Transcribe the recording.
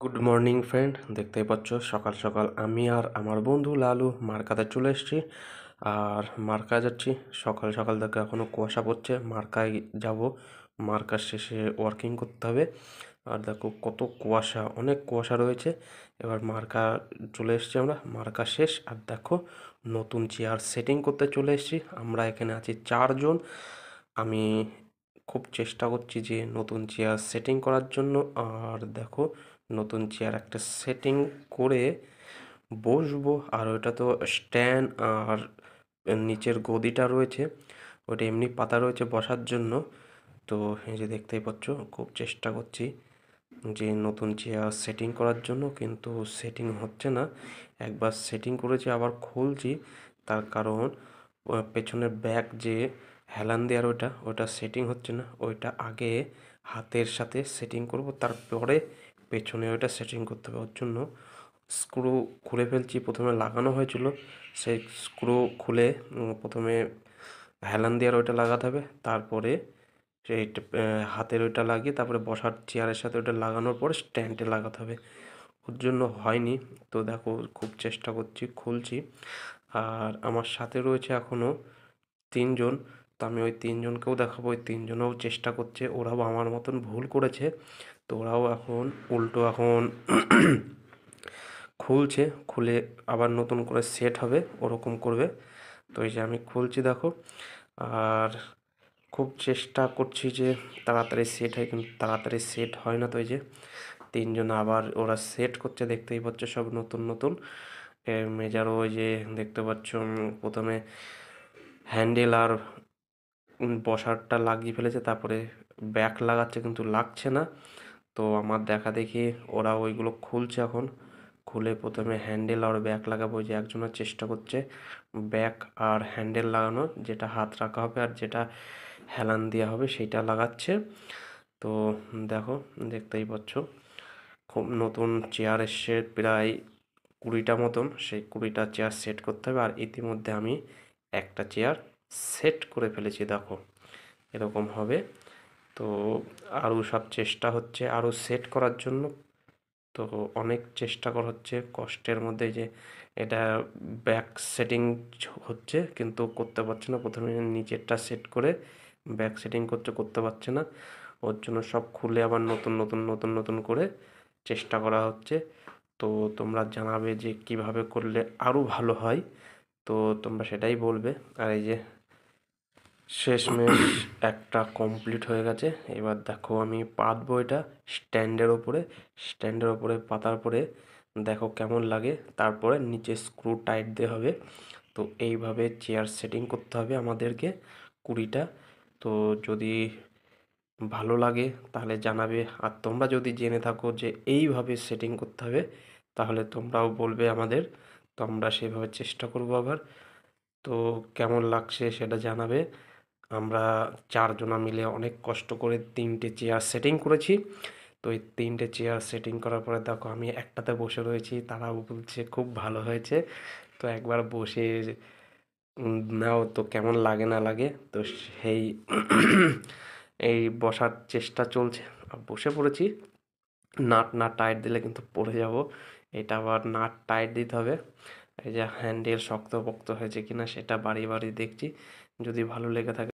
Good morning friend, দেখতেই পাচ্ছ সকাল সকাল আমি আর আমার বন্ধু লালু মার্কাতে চলে এসেছি। আর মার্কা যাচ্ছি। সকাল সকাল দেখে এখনও কুয়াশা পড়ছে। মার্কায় যাব, মার্কার শেষে ওয়ার্কিং করতে হবে। আর দেখো কত কুয়াশা, অনেক কুয়াশা রয়েছে। এবার মার্কা চলে এসেছি আমরা, মার্কা শেষ। আর দেখো নতুন চেয়ার সেটিং করতে চলে এসেছি। আমরা এখানে আছি 4 জন। আমি খুব চেষ্টা করছি যে নতুন চেয়ার সেটিং করার জন্য। আর দেখো নতুন চেয়ার একটা সেটিং করে বসবো। আর ওটা তো স্ট্যান্ড, আর নিচের গদিটা রয়েছে ওটা এমনি পাতা রয়েছে বসার জন্য। তো এই যে দেখতেই পাচ্ছ, খুব চেষ্টা করছি যে নতুন চেয়ার সেটিং করার জন্য, কিন্তু সেটিং হচ্ছে না। একবার সেটিং করেছি আবার খুলছি, তার কারণ পেছনের ব্যাক যে হেলান দেওয়ার ওটা সেটিং হচ্ছে না। ওইটা আগে হাতের সাথে সেটিং করব, তারপরে পেছনে ওইটা সেটিং করতে হবে। ওর জন্য স্ক্রু খুলে ফেলছি। প্রথমে লাগানো হয়েছিল, সেই স্ক্রু খুলে প্রথমে হেলান দেওয়ার ওইটা লাগাতে হবে, তারপরে সেই হাতের ওইটা লাগিয়ে তারপরে বসার চেয়ারের সাথে ওটা লাগানোর পরে স্ট্যান্ডে লাগাতে হবে। ওর জন্য হয়নি। তো দেখো খুব চেষ্টা করছি, খুলছি। আর আমার সাথে রয়েছে এখনও 3 জন। তো আমি ওই 3 জনকেও দেখাবো, ওই 3জনও চেষ্টা করছে। ওরাও আমার মতন ভুল করেছে, তো ওরাও এখন উল্টো এখন খুলছে, খুলে আবার নতুন করে সেট হবে, ওরকম করবে। তো এই যে আমি খুলছি দেখো। আর খুব চেষ্টা করছি যে তাড়াতাড়ি সেট হয়, কিন্তু তাড়াতাড়ি সেট হয় না। তো এই যে 3জন আবার ওরা সেট করছে, দেখতেই পাচ্ছ সব নতুন নতুন। মেজারও ওই যে দেখতে পাচ্ছ, প্রথমে হ্যান্ডেল আর বসারটা লাগিয়ে ফেলেছে, তারপরে ব্যাক লাগাচ্ছে কিন্তু লাগছে না। তো আমার দেখা দেখি ওরা ওইগুলো খুলছে এখন। খুলে প্রথমে হ্যান্ডেল আর ব্যাক লাগাবো। ওই যে একজনের চেষ্টা করছে ব্যাক আর হ্যান্ডেল লাগানোর, যেটা হাত রাখা হবে আর যেটা হেলান দেওয়া হবে সেইটা লাগাচ্ছে। তো দেখো, দেখতেই পাচ্ছ খুব নতুন চেয়ার এসছে প্রায় 20টা মতন। সেই 20টা চেয়ার সেট করতে হবে। আর ইতিমধ্যে আমি একটা চেয়ার সেট করে ফেলেছি, দেখো এরকম হবে। তো আরও সব চেষ্টা হচ্ছে আরও সেট করার জন্য। তো অনেক চেষ্টা করা হচ্ছে কষ্টের মধ্যে, যে এটা ব্যাক সেটিং হচ্ছে কিন্তু করতে পারছে না। প্রথমে নিচেরটা সেট করে ব্যাক সেটিং করতে পারছে না। ওর জন্য সব খুলে আবার নতুন নতুন নতুন নতুন করে চেষ্টা করা হচ্ছে। তো তোমরা জানাবে যে কিভাবে করলে আরও ভালো হয়, তো তোমরা সেটাই বলবে। আর এই যে শেষমেশ একটা কমপ্লিট হয়ে গেছে। এবার দেখো আমি পাতবো এটা স্ট্যান্ডের ওপরে পাতার পরে দেখো কেমন লাগে। তারপরে নিচে স্ক্রু টাইট দিয়ে হবে। তো এইভাবে চেয়ার সেটিং করতে হবে আমাদেরকে 20টা। তো যদি ভালো লাগে তাহলে জানাবে। আর তোমরা যদি জেনে থাকো যে এইভাবে সেটিং করতে হবে, তাহলে তোমরাও বলবে আমাদের। তো আমরা সেভাবে চেষ্টা করবো আবার। তো কেমন লাগছে সেটা জানাবে। আমরা 4জনা মিলে অনেক কষ্ট করে 3টে চেয়ার সেটিং করেছি। তো এই 3টে চেয়ার সেটিং করার পরে দেখো আমি একটাতে বসে রয়েছি, তারাও বলছে খুব ভালো হয়েছে। তো একবার বসে নাও তো কেমন লাগে না লাগে। তো সেই এই বসার চেষ্টা চলছে। বসে পড়েছি। নাট না টাইট দিলে কিন্তু পড়ে যাব। এটা আবার নাট টাইট দিতে হবে। এই যে হ্যান্ডেল শক্তপোক্ত হয়েছে কিনা সেটা বাড়িয়ে বাড়িয়ে দেখছি। যদি ভালো লেগে থাকে